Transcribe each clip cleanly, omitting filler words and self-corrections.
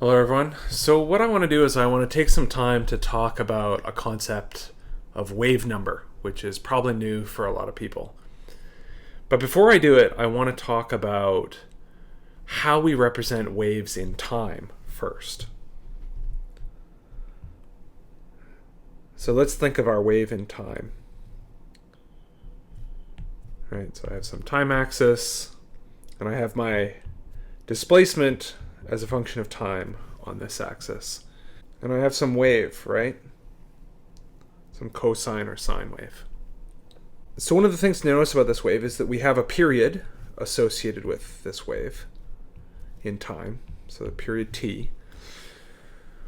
Hello everyone. So what I want to do is I want to take some time to talk about a concept of wave number, which is probably new for a lot of people. But before I do it, I want to talk about how we represent waves in time first. So let's think of our wave in time. All right, so I have some time axis, and I have my displacement as a function of time on this axis. And I have some wave, right? Some cosine or sine wave. So one of the things to notice about this wave is that we have a period associated with this wave in time, so the period t.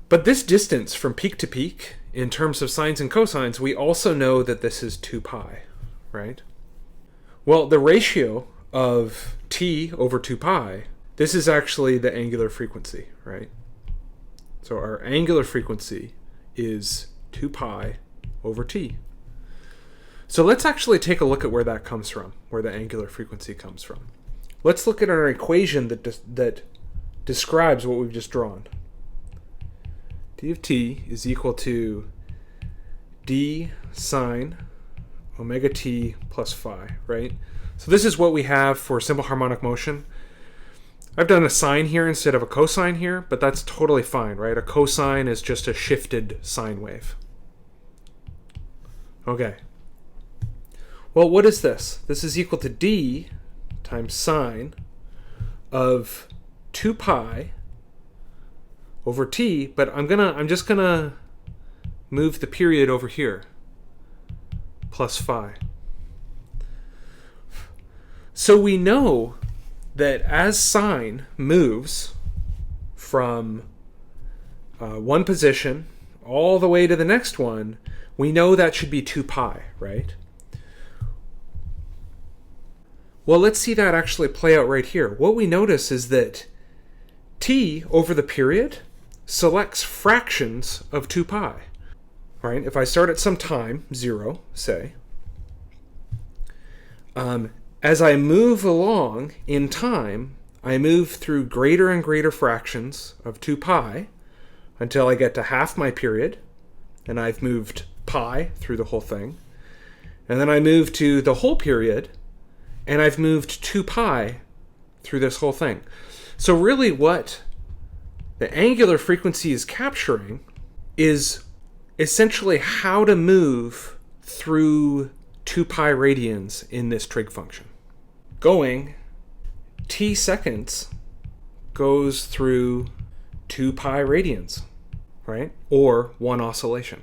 But this distance from peak to peak, in terms of sines and cosines, we also know that this is 2 pi, right? Well, the ratio of t over 2 pi, this is actually the angular frequency, right? So our angular frequency is 2 pi over t. So let's actually take a look at where that comes from, where the angular frequency comes from. Let's look at our equation that describes what we've just drawn. d of t is equal to d sine omega t plus phi, right? So this is what we have for simple harmonic motion. I've done a sine here instead of a cosine here, but that's totally fine, right? A cosine is just a shifted sine wave. Okay. Well, what is this? This is equal to d times sine of 2 pi over t, but I'm just gonna move the period over here, plus phi. So we know that as sine moves from one position all the way to the next one, we know that should be 2 pi, right? Well, let's see that actually play out right here. What we notice is that t over the period selects fractions of 2 pi, right? If I start at some time, 0, say, as I move along in time, I move through greater and greater fractions of 2 pi until I get to half my period, and I've moved pi through the whole thing. And then I move to the whole period, and I've moved 2 pi through this whole thing. So really what the angular frequency is capturing is essentially how to move through 2 pi radians in this trig function. Going t seconds goes through 2 pi radians, right? Or one oscillation.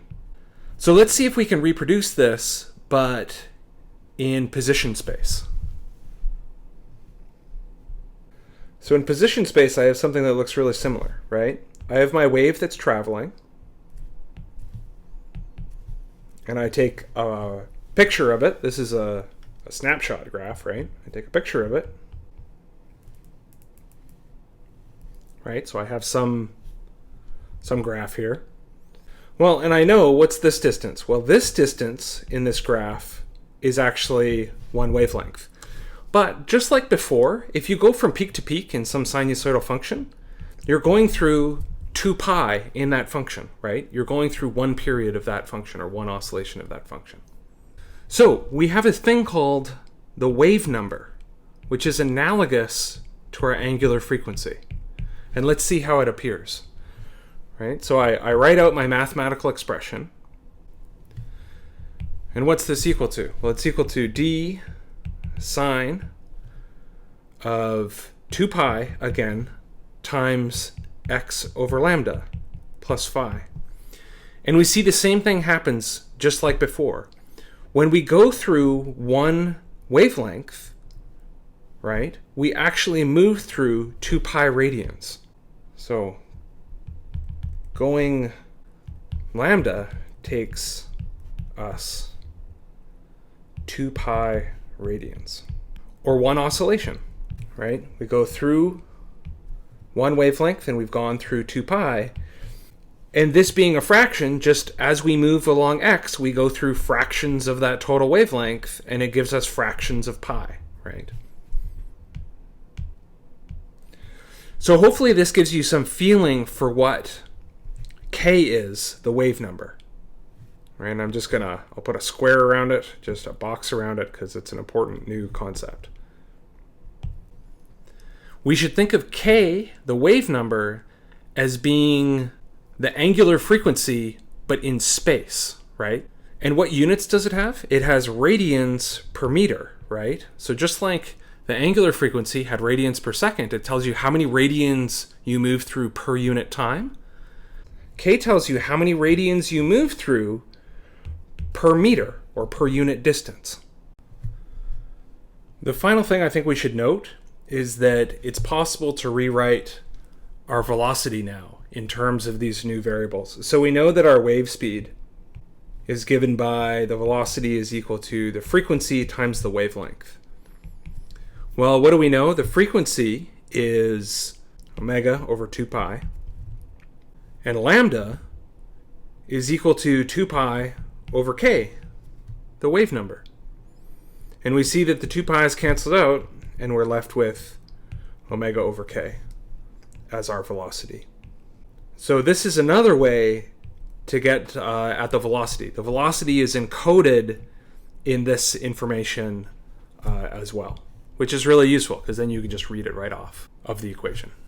So let's see if we can reproduce this, but in position space. So in position space, I have something that looks really similar, right? I have my wave that's traveling, and I take a picture of it. This is a snapshot graph, right? I take a picture of it, right? So I have some graph here. Well, and I know what's this distance? Well, this distance in this graph is actually one wavelength. But just like before, if you go from peak to peak in some sinusoidal function, you're going through 2 pi in that function, right? You're going through one period of that function or one oscillation of that function. So we have a thing called the wave number, which is analogous to our angular frequency. And let's see how it appears. Right? So I write out my mathematical expression. And what's this equal to? Well, it's equal to d sine of 2 pi, again, times x over lambda plus phi. And we see the same thing happens just like before. When we go through one wavelength, right, we actually move through 2 pi radians. So going lambda takes us 2 pi radians, or one oscillation, right? We go through one wavelength and we've gone through 2 pi. And this being a fraction, just as we move along x, we go through fractions of that total wavelength, and it gives us fractions of pi, right? So hopefully this gives you some feeling for what k is, the wave number. Right, and I'll put a square around it, just a box around it, because it's an important new concept. We should think of k, the wave number, as being the angular frequency, but in space, right? And what units does it have? It has radians per meter, right? So just like the angular frequency had radians per second, it tells you how many radians you move through per unit time. K tells you how many radians you move through per meter, or per unit distance. The final thing I think we should note is that it's possible to rewrite our velocity now in terms of these new variables. So we know that our wave speed is given by the velocity is equal to the frequency times the wavelength. Well, what do we know? The frequency is omega over 2 pi, and lambda is equal to 2 pi over k, the wave number. And we see that the 2 pi's canceled out, and we're left with omega over k as our velocity. So this is another way to get at the velocity. The velocity is encoded in this information as well, which is really useful, because then you can just read it right off of the equation.